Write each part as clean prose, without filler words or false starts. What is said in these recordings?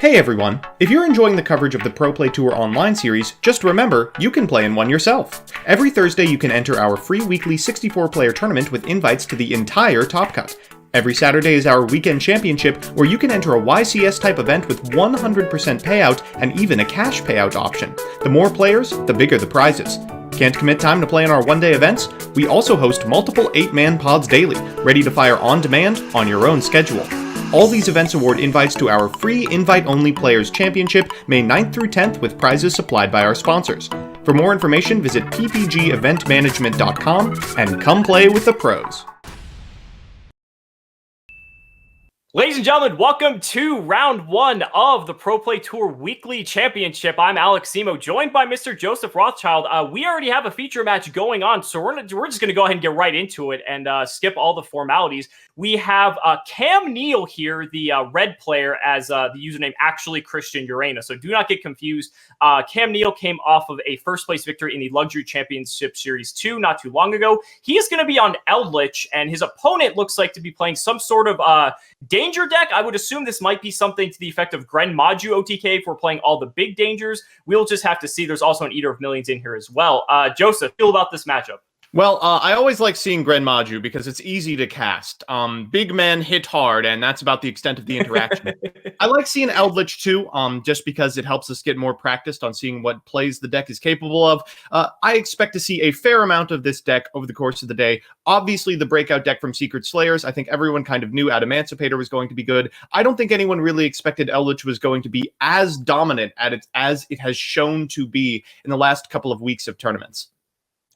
Hey everyone! If you're enjoying the coverage of the Pro Play Tour online series, just remember, you can play in one yourself. Every Thursday you can enter our free weekly 64-player tournament with invites to the entire Top Cut. Every Saturday is our weekend championship, where you can enter a YCS-type event with 100% payout and even a cash payout option. The more players, the bigger the prizes. Can't commit time to play in our one-day events? We also host multiple 8-man pods daily, ready to fire on demand on your own schedule. All these events award invites to our free invite-only Players Championship, May 9th through 10th, with prizes supplied by our sponsors. For more information, visit ppgeventmanagement.com and come play with the pros. Ladies and gentlemen, welcome to round one of the Pro Play Tour Weekly Championship. I'm Alex Cimo, joined by Mr. Joseph Rothschild. We already have a feature match going on, so we're just going to go ahead and get right into it and skip all the formalities. We have Cam Neal here, the red player, as the username actually Christian Urena. So do not get confused. Cam Neal came off of a first-place victory in the Luxury Championship Series 2 not too long ago. He is going to be on Eldlich, and his opponent looks like to be playing some sort of danger deck. I would assume this might be something to the effect of Gren Maju OTK if we're playing all the big dangers. We'll just have to see. There's also an Eater of Millions in here as well. Joseph, feel about this matchup? Well, I always like seeing Gren Maju because it's easy to cast. Big men hit hard, and that's about the extent of the interaction. I like seeing Eldlich too, just because it helps us get more practiced on seeing what plays the deck is capable of. I expect to see a fair amount of this deck over the course of the day. Obviously, the breakout deck from Secret Slayers, I think everyone kind of knew Adamantipator was going to be good. I don't think anyone really expected Eldlich was going to be as dominant at it as it has shown to be in the last couple of weeks of tournaments.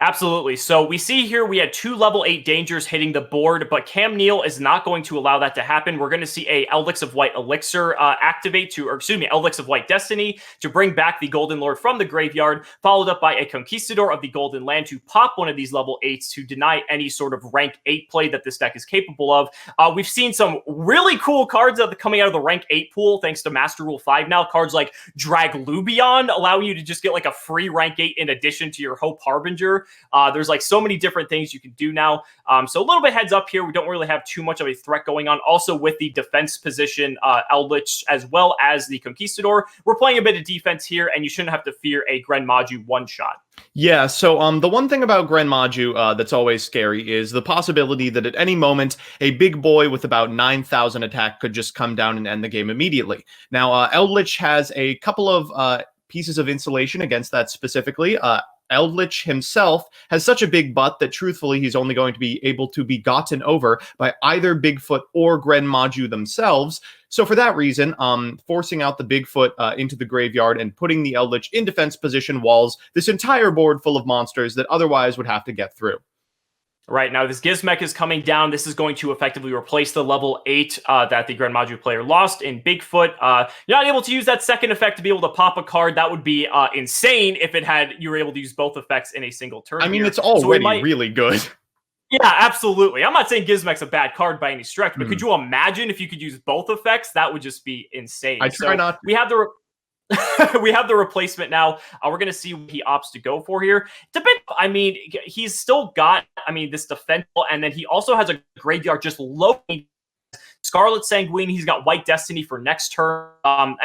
Absolutely. So we see here we had 2 level 8 dangers hitting the board, but Cam Neal is not going to allow that to happen. We're going to see a Eldlich of White Elixir Eldlich of White Destiny to bring back the Golden Lord from the graveyard, followed up by a Conquistador of the Golden Land to pop one of these level 8s to deny any sort of rank 8 play that this deck is capable of. We've seen some really cool cards coming out of the rank 8 pool, thanks to Master Rule 5 now. Cards like Draglubion allowing you to just get like a free rank 8 in addition to your Hope Harbinger. There's like so many different things you can do now. So a little bit heads up here. We don't really have too much of a threat going on. Also with the defense position, Eldlich, as well as the Conquistador, we're playing a bit of defense here, and you shouldn't have to fear a Gren Maju one-shot. Yeah, so the one thing about Gren Maju that's always scary is the possibility that at any moment, a big boy with about 9,000 attack could just come down and end the game immediately. Now, Eldlich has a couple of pieces of insulation against that specifically. Eldlich himself has such a big butt that truthfully he's only going to be able to be gotten over by either Bigfoot or Gren Maju themselves. So for that reason, forcing out the Bigfoot into the graveyard and putting the Eldlich in defense position walls this entire board full of monsters that otherwise would have to get through. Right, now this Gizmek is coming down. This is going to effectively replace the level 8 that the Gren Maju player lost in Bigfoot. You're not able to use that second effect to be able to pop a card. That would be insane if you were able to use both effects in a single turn. I mean, it's already really good. Yeah, absolutely. I'm not saying Gizmek's a bad card by any stretch, but could you imagine if you could use both effects? That would just be insane. I try not to. We have the... we have the replacement now. We're going to see what he opts to go for here. He's still got, this defense, and then he also has a graveyard just loading Scarlet Sanguine. He's got White Destiny for next turn.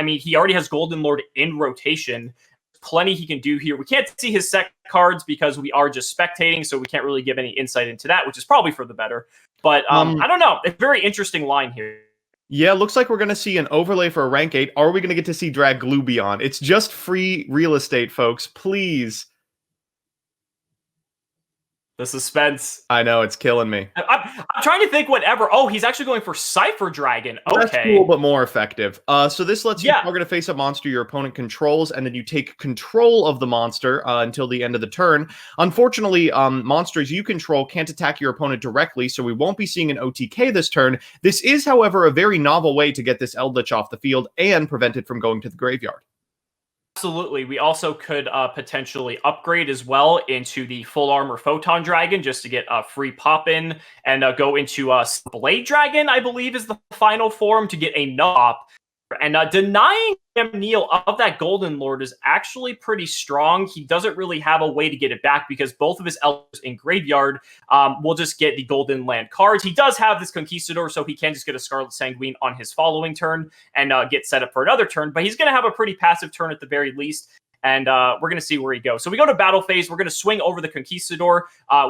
He already has Golden Lord in rotation. Plenty he can do here. We can't see his set cards because we are just spectating, so we can't really give any insight into that, which is probably for the better. But I don't know. It's a very interesting line here. Yeah, looks like we're going to see an overlay for a rank 8. Are we going to get to see Draglubion? It's just free real estate, folks. Please. The suspense. I know, it's killing me. I'm trying to think whatever. Oh, he's actually going for Cypher Dragon. Okay. That's cool, but more effective. So this lets you target a face-up monster your opponent controls, and then you take control of the monster until the end of the turn. Unfortunately, monsters you control can't attack your opponent directly, so we won't be seeing an OTK this turn. This is, however, a very novel way to get this Eldlich off the field and prevent it from going to the graveyard. Absolutely. We also could potentially upgrade as well into the full armor Photon Dragon just to get a free pop in and go into Blade Dragon, I believe is the final form to get a pop. And denying Cam Neal of that Golden Lord is actually pretty strong. He doesn't really have a way to get it back because both of his elders in graveyard will just get the Golden Land cards. He does have this Conquistador, so he can just get a Scarlet Sanguine on his following turn and get set up for another turn, but he's going to have a pretty passive turn at the very least. And we're going to see where he goes. So we go to battle phase. We're going to swing over the Conquistador.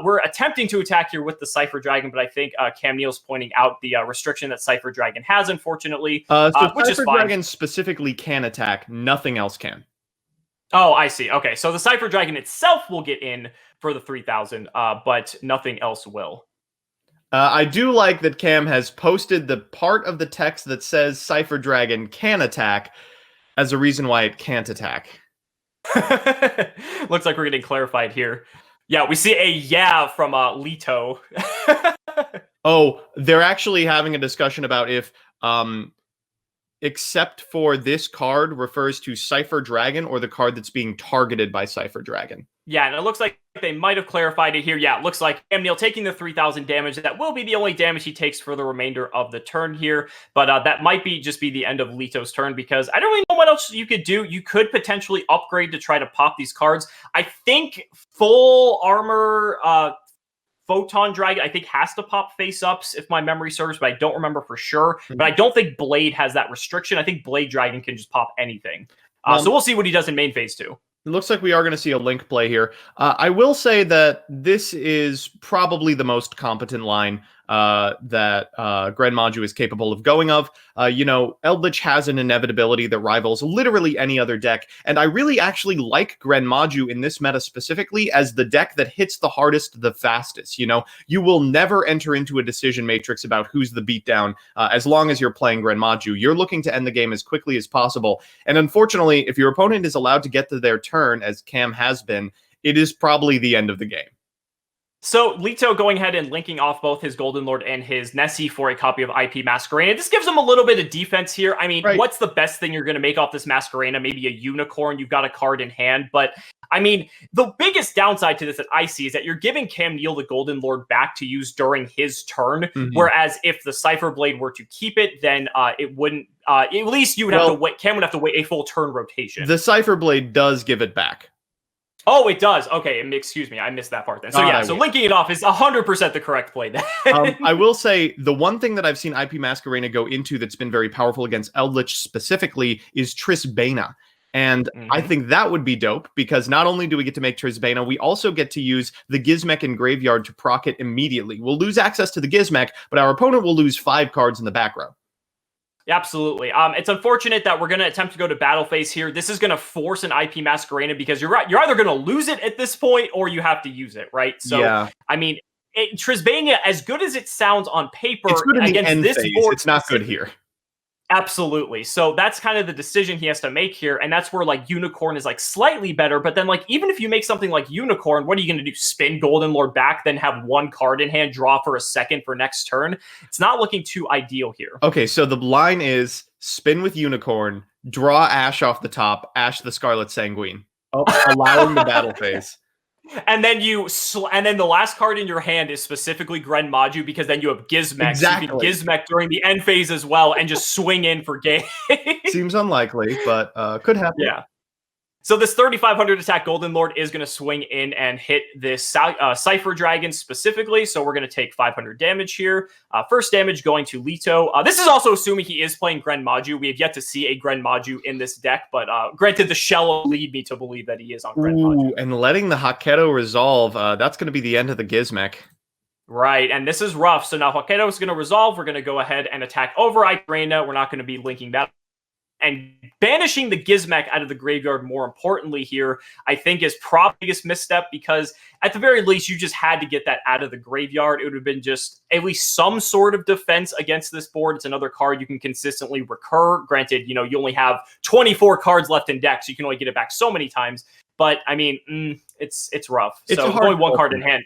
We're attempting to attack here with the Cypher Dragon, but I think Cam Neal's pointing out the restriction that Cypher Dragon has, unfortunately, which is fine. Dragon specifically can attack. Nothing else can. Oh, I see. Okay, so the Cypher Dragon itself will get in for the 3,000, but nothing else will. I do like that Cam has posted the part of the text that says Cypher Dragon can attack as a reason why it can't attack. Looks like we're getting clarified here. Yeah, we see a yeah from YuGiOh. Oh, they're actually having a discussion about if except for this card refers to Cypher Dragon or the card that's being targeted by Cypher Dragon. Yeah, and it looks like they might have clarified it here. Yeah, it looks like Cam Neal taking the 3,000 damage. That will be the only damage he takes for the remainder of the turn here. But that might just be the end of YuGiOh's turn because I don't really know what else you could do. You could potentially upgrade to try to pop these cards. I think full armor Photon Dragon, I think, has to pop face-ups if my memory serves, but I don't remember for sure. Mm-hmm. But I don't think Blade has that restriction. I think Blade Dragon can just pop anything. So we'll see what he does in main phase 2. It looks like we are going to see a Link play here. I will say that this is probably the most competent line that Gren Maju is capable of going of. Eldlich has an inevitability that rivals literally any other deck, and I really actually like Gren Maju in this meta specifically as the deck that hits the hardest the fastest. You will never enter into a decision matrix about who's the beatdown as long as you're playing Gren Maju. You're looking to end the game as quickly as possible, and unfortunately, if your opponent is allowed to get to their turn, as Cam has been, it is probably the end of the game. So YuGiOh going ahead and linking off both his Golden Lord and his Nessie for a copy of IP Masquerena. This gives him a little bit of defense here. I mean, What's the best thing you're going to make off this Masquerena? Maybe a Unicorn. You've got a card in hand. But, I mean, the biggest downside to this that I see is that you're giving Cam Neal the Golden Lord back to use during his turn. Mm-hmm. Whereas if the Cypher Blade were to keep it, then it wouldn't. At least you would have to wait. Cam would have to wait a full turn rotation. The Cypher Blade does give it back. Oh, it does. Okay, excuse me. I missed that part then. So linking it off is 100% the correct play then. I will say the one thing that I've seen IP Masquerena go into that's been very powerful against Eldlich specifically is Trisbana. And I think that would be dope because not only do we get to make Trisbana, we also get to use the Gizmek in graveyard to proc it immediately. We'll lose access to the Gizmek, but our opponent will lose 5 cards in the back row. Absolutely. It's unfortunate that we're going to attempt to go to battle phase here. This is going to force an IP Masquerena because you're either going to lose it at this point or you have to use it, right? So, yeah. I mean, Trisbana, as good as it sounds on paper, it's good against this board, it's not good here. Absolutely. So that's kind of the decision he has to make here. And that's where like Unicorn is like slightly better. But then like, even if you make something like Unicorn, what are you going to do? Spin Golden Lord back, then have 1 card in hand, draw for a second for next turn. It's not looking too ideal here. Okay. So the line is spin with Unicorn, draw Ash off the top, Ash the Scarlet Sanguine, allowing the battle phase. And then then the last card in your hand is specifically Gren Maju because then you have Gizmek. Exactly. So you can Gizmek during the end phase as well and just swing in for game. Seems unlikely, but could happen. Yeah. So this 3,500 attack Golden Lord is going to swing in and hit this Cypher Dragon specifically. So we're going to take 500 damage here. First damage going to YuGiOh. This is also assuming he is playing Gren Maju. We have yet to see a Gren Maju in this deck, but granted, the shell will lead me to believe that he is on Gren Maju. And letting the Haketo resolve, that's going to be the end of the Gizmek. Right, and this is rough. So now Haketo is going to resolve. We're going to go ahead and attack over Igrena. We're not going to be linking that. And banishing the Gizmek out of the graveyard, more importantly here, I think is probably the biggest misstep because at the very least, you just had to get that out of the graveyard. It would have been just at least some sort of defense against this board. It's another card you can consistently recur. Granted, you only have 24 cards left in deck, so you can only get it back so many times. But, I mean, it's rough. It's so only 1 card in hand.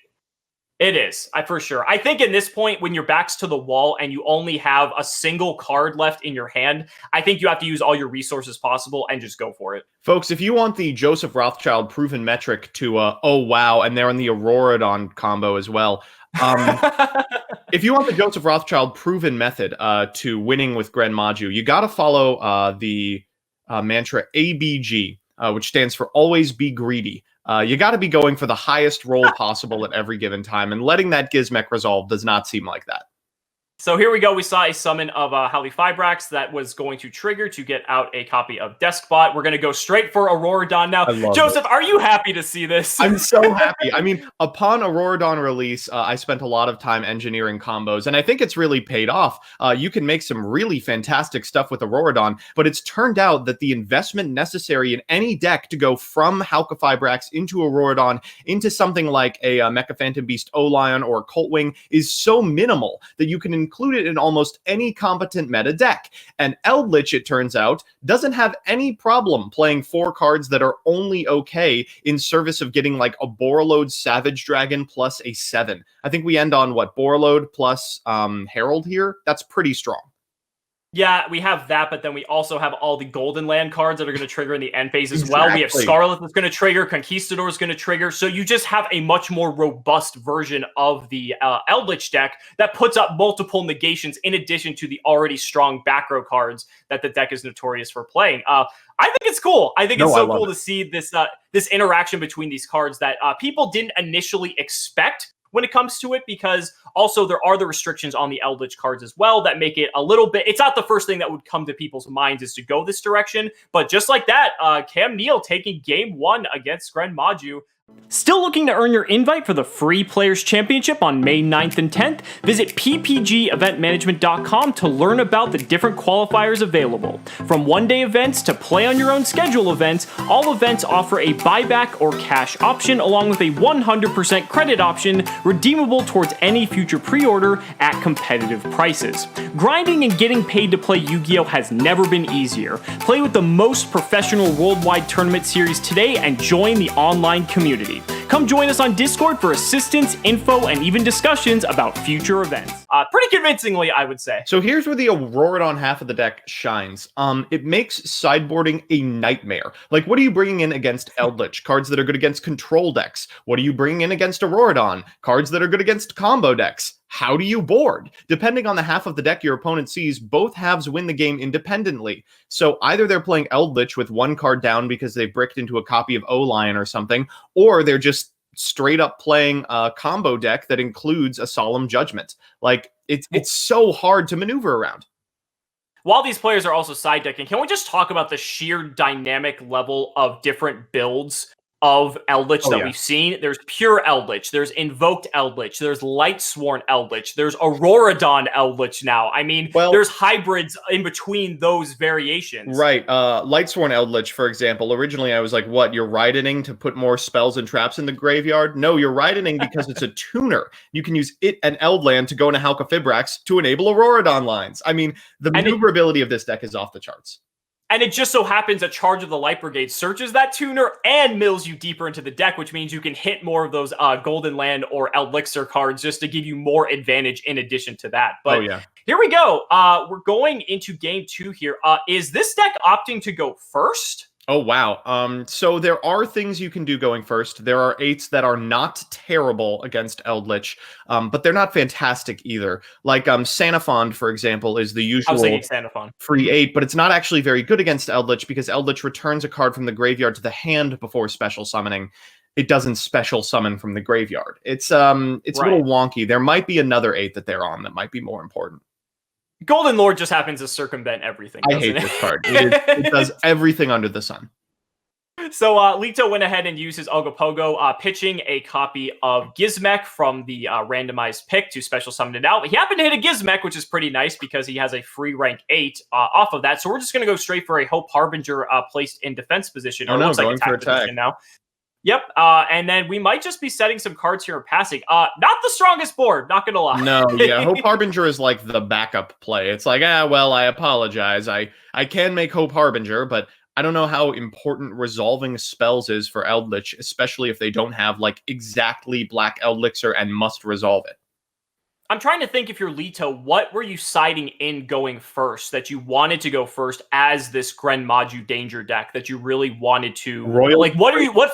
It is, for sure. I think in this point, when your back's to the wall and you only have a single card left in your hand, I think you have to use all your resources possible and just go for it. Folks, if you want the Joseph Rothschild proven metric to, oh wow, and they're in the Auroradon combo as well. If you want the Joseph Rothschild proven method to winning with Gren Maju, you got to follow the mantra ABG, which stands for always be greedy. You got to be going for the highest roll possible at every given time, and letting that Gizmek resolve does not seem like that. So here we go. We saw a summon of Howly Fibrax that was going to trigger to get out a copy of Deskbot. We're going to go straight for Auroradon now. Joseph, are you happy to see this? I'm so happy. I mean, upon Auroradon release, I spent a lot of time engineering combos, and I think it's really paid off. You can make some really fantastic stuff with Auroradon, but it's turned out that the investment necessary in any deck to go from Howka Fibrax into Auroradon into something like a Mecha Phantom Beast O-Lion or Coltwing is so minimal that you can include it in almost any competent meta deck. And Eldlich, it turns out, doesn't have any problem playing 4 cards that are only okay in service of getting like a Borreload Savage Dragon plus a 7. I think we end on what, Borreload plus Herald here? That's pretty strong. Yeah, we have that, but then we also have all the Golden Land cards that are going to trigger in the end phase as well. We have Scarlet that's going to trigger, Conquistador is going to trigger, so you just have a much more robust version of the Eldlich deck that puts up multiple negations in addition to the already strong back row cards that the deck is notorious for playing. I think it's cool. I think it's so cool to see this this interaction between these cards that people didn't initially expect when it comes to it, because also there are the restrictions on the Eldlich cards as well that make it a little bit, it's not the first thing that would come to people's minds is to go this direction, but just like that, Cam Neal taking game 1 against Gren Maju. Still looking to earn your invite for the free Players Championship on May 9th and 10th? Visit ppgeventmanagement.com to learn about the different qualifiers available. From one-day events to play-on-your-own-schedule events, all events offer a buyback or cash option along with a 100% credit option redeemable towards any future pre-order at competitive prices. Grinding and getting paid to play Yu-Gi-Oh! Has never been easier. Play with the most professional worldwide tournament series today and join the online community. Come join us on Discord for assistance, info, and even discussions about future events. Pretty convincingly, I would say. So here's where the Auroradon half of the deck shines. It makes sideboarding a nightmare. Like, what are you bringing in against Eldlich? Cards that are good against control decks. What are you bringing in against Auroradon? Cards that are good against combo decks. How do you board? Depending on the half of the deck your opponent sees, both halves win the game independently. So either they're playing Eldlich with 1 card down because they bricked into a copy of O-Lion or something, or they're just straight up playing a combo deck that includes a Solemn Judgment. Like, it's so hard to maneuver around. While these players are also side decking, can we just talk about the sheer dynamic level of different builds of Eldlich that we've seen? There's pure Eldlich, there's invoked Eldlich, there's Lightsworn Eldlich, there's Auroradon Eldlich now. I mean, there's hybrids in between those variations. Right. Lightsworn Eldlich, for example, originally I was like, what, you're Ridening to put more spells and traps in the graveyard? No, you're Ridening because it's a tuner. You can use it and Eldland to go into Howka Fibrax to enable Auroradon lines. I mean, the maneuverability of this deck is off the charts. And it just so happens a Charge of the Light Brigade searches that tuner and mills you deeper into the deck, which means you can hit more of those Golden Land or Elixir cards just to give you more advantage in addition to that. But here we go. We're going into game 2 here. Is this deck opting to go first? Oh, wow. So there are things you can do going first. There are 8s that are not terrible against Eldlich, but they're not fantastic either. Like Sanafond, for example, is the usual free 8, but it's not actually very good against Eldlich because Eldlich returns a card from the graveyard to the hand before special summoning. It doesn't special summon from the graveyard. It's a little wonky. There might be another 8 that they're on that might be more important. Golden Lord just happens to circumvent everything. I hate this card. It does everything under the sun. So Lito went ahead and used his Ogopogo, pitching a copy of Gizmek from the randomized pick to special summon it out. He happened to hit a Gizmek, which is pretty nice because he has a free rank 8 off of that. So we're just going to go straight for a Hope Harbinger placed in defense position. Or looks like attack position now. Yep, and then we might just be setting some cards here and passing. Not the strongest board, not gonna lie. No, yeah, Hope Harbinger is like the backup play. It's like, well, I apologize. I can make Hope Harbinger, but I don't know how important resolving spells is for Eldlich, especially if they don't have like exactly Black Elixir and must resolve it. I'm trying to think, if you're Lito, what were you siding in going first that you wanted to go first as this Gren Maju danger deck that you really wanted to like? What are you? What?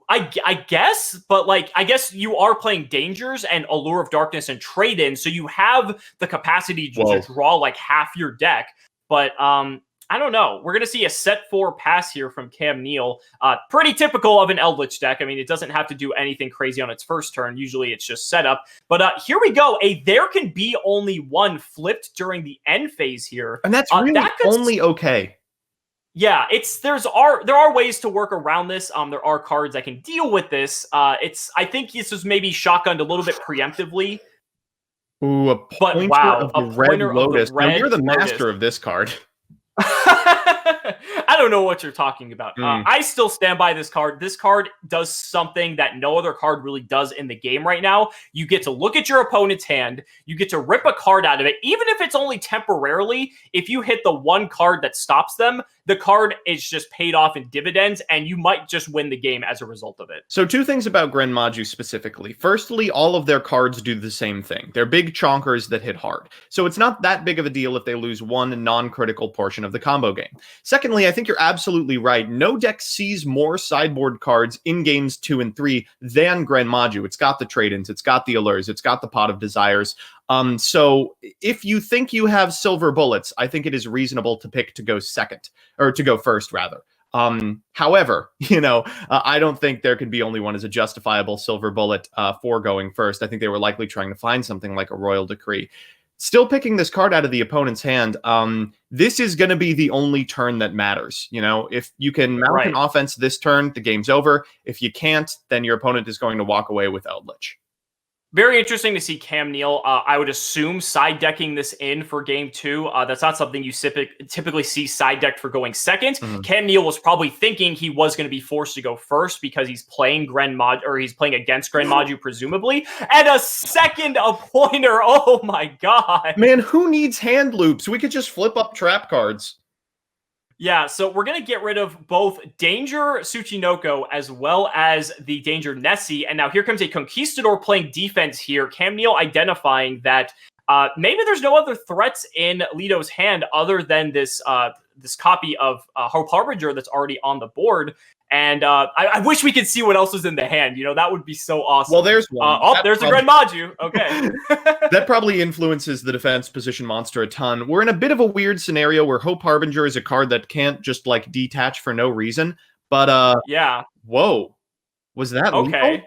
I guess, but like, I guess you are playing Dangers and Allure of Darkness and Trade-In, so you have the capacity to draw like half your deck. But I don't know. We're going to see a set 4 pass here from Cam Neal. Pretty typical of an Eldlich deck. I mean, it doesn't have to do anything crazy on its first turn. Usually it's just setup. But here we go. There can be only one flipped during the end phase here. And that's really only okay. Yeah, there are ways to work around this. There are cards that can deal with this. I think this was maybe shotgunned a little bit preemptively. Ooh, a pointer of the Red Lotus. Now, you're the master of this card. I don't know what you're talking about. I still stand by this card. This card does something that no other card really does in the game right now. You get to look at your opponent's hand. You get to rip a card out of it. Even if it's only temporarily, if you hit the one card that stops them, the card is just paid off in dividends, and you might just win the game as a result of it. So 2 things about Gren Maju specifically. Firstly, all of their cards do the same thing. They're big chonkers that hit hard. So it's not that big of a deal if they lose one non-critical portion of the combo game. Secondly, I think you're absolutely right. No deck sees more sideboard cards in games 2 and 3 than Gren Maju. It's got the trade-ins, it's got the allures, it's got the Pot of Desires. So if you think you have silver bullets, I think it is reasonable to pick to go second, or to go first rather. However, I don't think there can be only one as a justifiable silver bullet for going first. I think they were likely trying to find something like a Royal Decree. Still picking this card out of the opponent's hand, this is going to be the only turn that matters. If you can mount an offense this turn, the game's over. If you can't, then your opponent is going to walk away with Eldlich. Very interesting to see Cam Neal. I would assume side decking this in for game 2. That's not something you typically see side decked for going second. Cam Neal was probably thinking he was going to be forced to go first because he's playing he's playing against Gren Maju, presumably. And a second pointer. Oh my god. Man, who needs hand loops? We could just flip up trap cards. Yeah, so we're going to get rid of both Danger Tsuchinoko as well as the Danger Nessie. And now here comes a Conquistador playing defense here. Cam Neal identifying that maybe there's no other threats in Lito's hand other than this copy of Hope Harbinger that's already on the board. And I wish we could see what else was in the hand. That would be so awesome. Well, there's one. There's a Gren Maju. Okay. That probably influences the defense position monster a ton. We're in a bit of a weird scenario where Hope Harbinger is a card that can't just detach for no reason. But yeah. Whoa. Was that okay? lethal?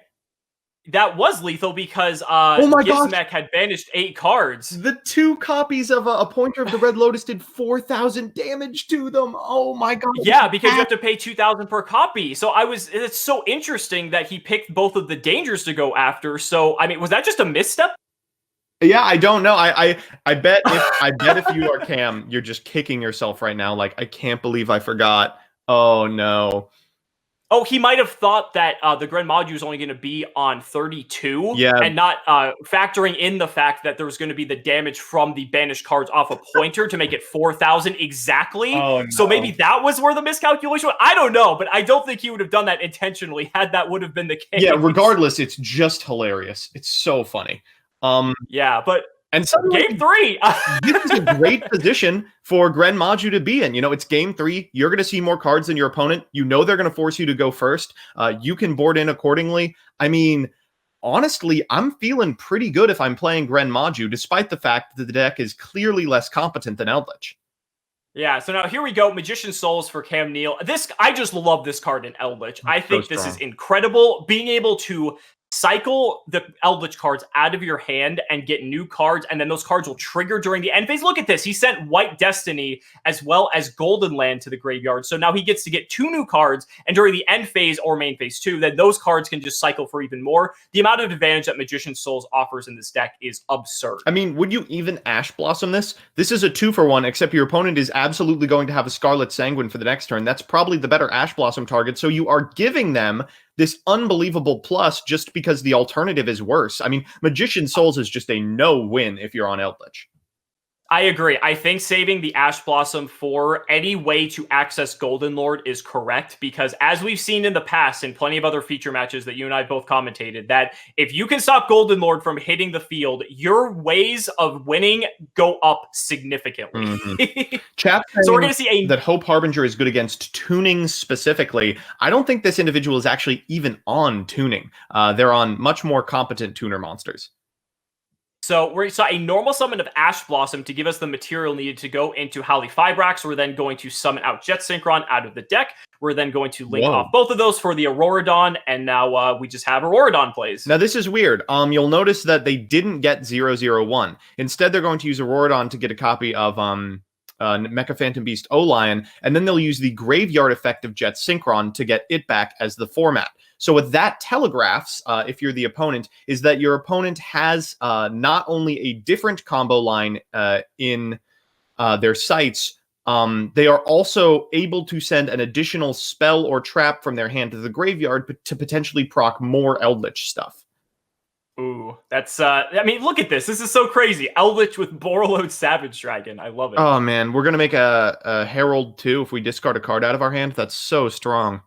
That was lethal because oh my Gizmek had banished 8 cards. The 2 copies of a Pointer of the Red Lotus did 4,000 damage to them. Oh my god. Yeah, because you have to pay 2,000 per copy. So it's so interesting that he picked both of the dangers to go after. So, I mean, was that just a misstep? Yeah, I don't know. I bet if you are Cam, you're just kicking yourself right now. Like, I can't believe I forgot. Oh no. Oh, he might have thought that the Gren Maju is only going to be on 32, and not factoring in the fact that there was going to be the damage from the banished cards off a pointer to make it 4,000 exactly. Oh, no. So maybe that was where the miscalculation was. I don't know, but I don't think he would have done that intentionally had that would have been the case. Yeah, regardless, it's just hilarious. It's so funny. Yeah, but... And suddenly, game 3! This is a great position for Gren Maju to be in. It's game 3. You're going to see more cards than your opponent. They're going to force you to go first. You can board in accordingly. I mean, honestly, I'm feeling pretty good if I'm playing Gren Maju, despite the fact that the deck is clearly less competent than Eldlich. Yeah, so now here we go. Magician Souls for Cam Neal. I just love this card in Eldlich. I think this is incredible. Being able to cycle the Eldlich cards out of your hand and get new cards, and then those cards will trigger during the end phase. Look at this. He sent White Destiny as well as Golden Land to the graveyard. So now he gets to get 2 new cards, and during the end phase or main phase 2, then those cards can just cycle for even more. The amount of advantage that Magician Souls offers in this deck is absurd. I mean, would you even Ash Blossom this? This is a 2-for-1, except your opponent is absolutely going to have a Scarlet Sanguine for the next turn. That's probably the better Ash Blossom target, so you are giving them this unbelievable plus just because the alternative is worse. I mean, Magician Souls is just a no-win if you're on Eldlich. I agree. I think saving the Ash Blossom for any way to access Golden Lord is correct, because as we've seen in the past in plenty of other feature matches that you and I both commentated, that if you can stop Golden Lord from hitting the field, your ways of winning go up significantly. Chap, so we're going to see that Hope Harbinger is good against tuning specifically. I don't think this individual is actually even on tuning. They're on much more competent tuner monsters. So we saw a normal summon of Ash Blossom to give us the material needed to go into Howly Fibrax. We're then going to summon out Jet Synchron out of the deck. We're then going to link off both of those for the Auroradon, and now we just have Auroradon plays. Now this is weird. You'll notice that they didn't get 001. Instead, they're going to use Auroradon to get a copy of Mecha Phantom Beast O-Lion, and then they'll use the Graveyard effect of Jet Synchron to get it back as the format. So what that telegraphs, if you're the opponent, is that your opponent has not only a different combo line in their sights, they are also able to send an additional spell or trap from their hand to the graveyard to potentially proc more Eldlich stuff. Ooh, that's, I mean, look at this. This is so crazy. Eldlich with Borreload Savage Dragon. I love it. Oh, man. We're going to make a Herald, too, if we discard a card out of our hand. That's so strong.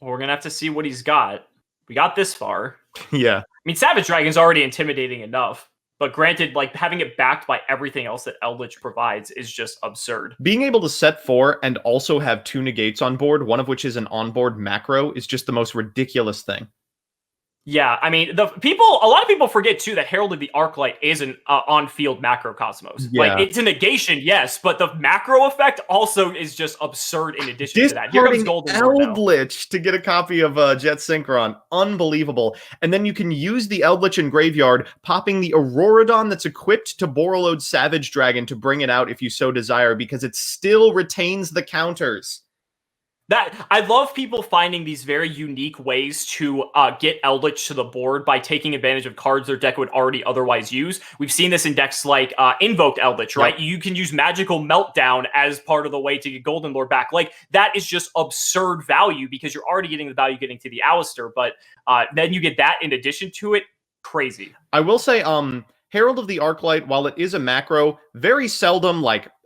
We're going to have to see what he's got. We got this far. Yeah. I mean, Savage Dragon's already intimidating enough. But granted, like, having it backed by everything else that Eldlich provides is just absurd. Being able to set 4 and also have 2 negates on board, one of which is an onboard macro, is just the most ridiculous thing. Yeah, I mean, a lot of people forget, too, that Herald of the Arclight is an on-field macrocosmos. Yeah. Like, it's a negation, yes, but the macro effect also is just absurd in addition to that. Here comes Golden Eldlich to get a copy of Jet Synchron. Unbelievable. And then you can use the Eldlich in Graveyard, popping the Auroradon that's equipped to Borreload Savage Dragon to bring it out if you so desire, because it still retains the counters. I love people finding these very unique ways to get Eldlich to the board by taking advantage of cards their deck would already otherwise use. We've seen this in decks like Invoked Eldlich, right? Yep. You can use Magical Meltdown as part of the way to get Golden Lord back. Like, that is just absurd value because you're already getting the value getting to the Alistair, but then you get that in addition to it. Crazy. I will say, Herald of the Arclight, while it is a macro, very seldom,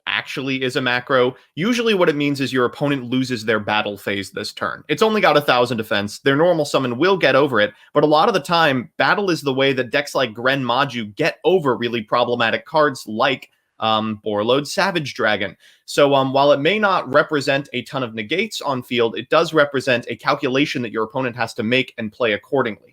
actually is a macro. Usually what it means is your opponent loses their battle phase this turn. It's only got 1,000 defense. Their normal summon will get over it, but a lot of the time, battle is the way that decks like Gren Maju get over really problematic cards like Borreload Savage Dragon. So while it may not represent a ton of negates on field, it does represent a calculation that your opponent has to make and play accordingly.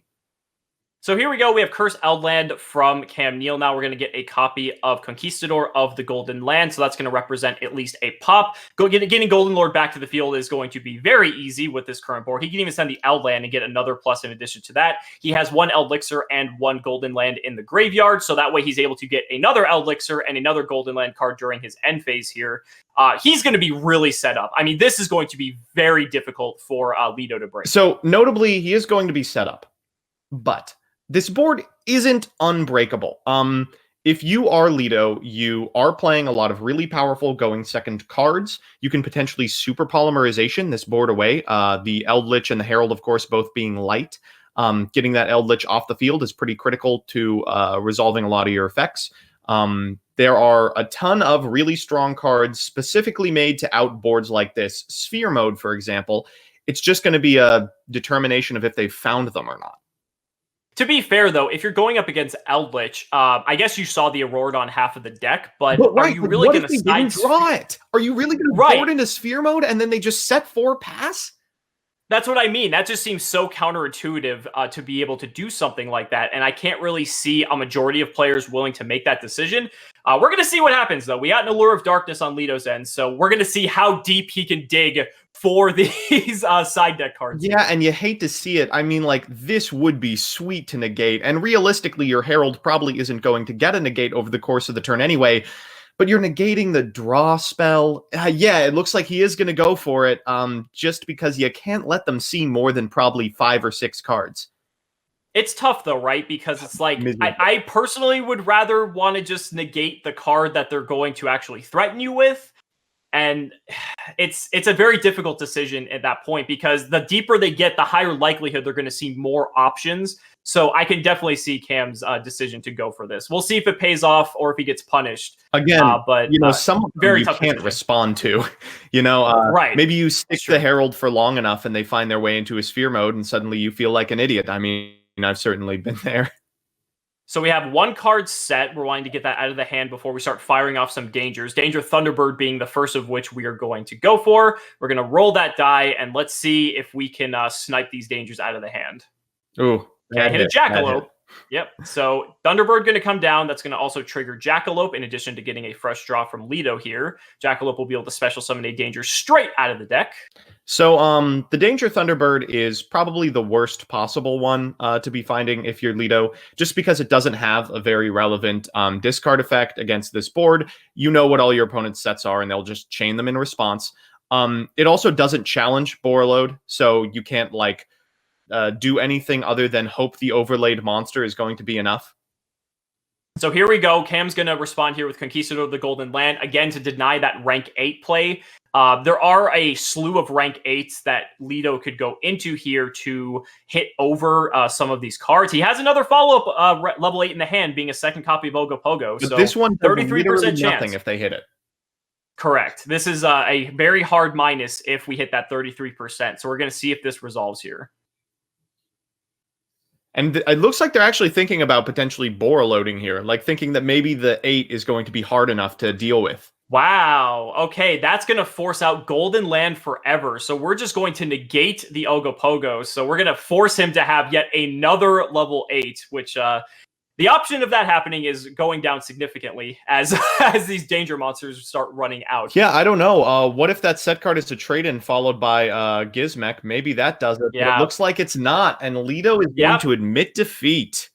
So here we go. We have Curse Eldland from Cam Neal. Now we're going to get a copy of Conquistador of the Golden Land. So that's going to represent at least a pop. Getting Golden Lord back to the field is going to be very easy with this current board. He can even send the Eldland and get another plus in addition to that. He has 1 Eldlixir and 1 Golden Land in the graveyard. So that way he's able to get another Eldlixir and another Golden Land card during his end phase here. He's going to be really set up. I mean, this is going to be very difficult for Lido to break. So notably, he is going to be set up. But this board isn't unbreakable. If you are Lido, you are playing a lot of really powerful going second cards. You can potentially super polymerization this board away. The Eldlich and the Herald, of course, both being light. Getting that Eldlich off the field is pretty critical to resolving a lot of your effects. There are a ton of really strong cards specifically made to out boards like this. Sphere Mode, for example, it's just going to be a determination of if they found them or not. To be fair, though, if you're going up against Eldlich, I guess you saw the Aurora on half of the deck, but right, are you really going to draw it? Are you really going to board into Sphere Mode and then they just set 4 pass? That's what I mean. That just seems so counterintuitive to be able to do something like that, and I can't really see a majority of players willing to make that decision. We're going to see what happens, though. We got an Allure of Darkness on Lido's end, so we're going to see how deep he can dig for these side deck cards. Yeah, and you hate to see it. I mean, this would be sweet to negate, and realistically, your Herald probably isn't going to get a negate over the course of the turn anyway, but you're negating the draw spell. Yeah, it looks like he is going to go for it, just because you can't let them see more than probably 5 or 6 cards. It's tough, though, right? Because it's like, I personally would rather want to just negate the card that they're going to actually threaten you with. And it's a very difficult decision at that point, because the deeper they get, the higher likelihood they're going to see more options. So I can definitely see Cam's decision to go for this. We'll see if it pays off or if he gets punished. Again, but some of them you can't respond to. Right. Maybe you stick the Herald for long enough and they find their way into a Sphere Mode and suddenly you feel like an idiot. I mean, I've certainly been there. So we have 1 card set. We're wanting to get that out of the hand before we start firing off some dangers. Danger Thunderbird being the first of which we are going to go for. We're going to roll that die, and let's see if we can snipe these dangers out of the hand. Ooh. Can't hit a Jackalope. Yep. So Thunderbird going to come down. That's going to also trigger Jackalope in addition to getting a fresh draw from Lido here. Jackalope will be able to special summon a danger straight out of the deck. So the Danger Thunderbird is probably the worst possible one to be finding if you're Lido, just because it doesn't have a very relevant discard effect against this board. You know what all your opponent's sets are, and they'll just chain them in response. It also doesn't challenge Borreload, so you can't like do anything other than hope the overlaid monster is going to be enough. So here we go. Cam's going to respond here with Conquistador of the Golden Land, again, to deny that rank 8 play. There are a slew of rank 8s that Lido could go into here to hit over some of these cards. He has another follow-up level 8 in the hand, being a second copy of Ogopogo. But so this one 33% chance. if they hit it. Correct. This is a very hard minus if we hit that 33%. So we're going to see if this resolves here. And it looks like they're actually thinking about potentially Borreloading here, like thinking that maybe the 8 is going to be hard enough to deal with. Wow. Okay, that's going to force out Golden Land forever. So we're just going to negate the Ogopogo. So we're going to force him to have yet another level 8, which the option of that happening is going down significantly as these danger monsters start running out. Yeah, I don't know. What if that set card is a trade-in followed by Gizmek? Maybe that does it. Yeah. But it looks like it's not, and Lido is going to admit defeat.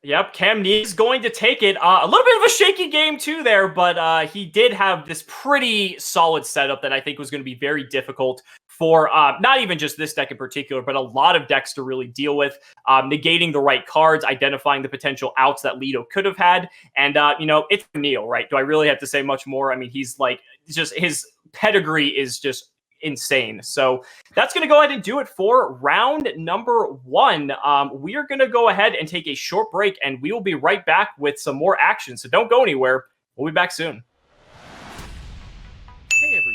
Yep, Cam Neal's going to take it. A little bit of a shaky game too there, but he did have this pretty solid setup that I think was going to be very difficult for not even just this deck in particular, but a lot of decks to really deal with, negating the right cards, identifying the potential outs that Lido could have had. And, it's Neal, right? Do I really have to say much more? I mean, he's like, just his pedigree is just insane. So that's going to go ahead and do it for round number 1. We are going to go ahead and take a short break, and we will be right back with some more action. So don't go anywhere. We'll be back soon. Hey, everybody.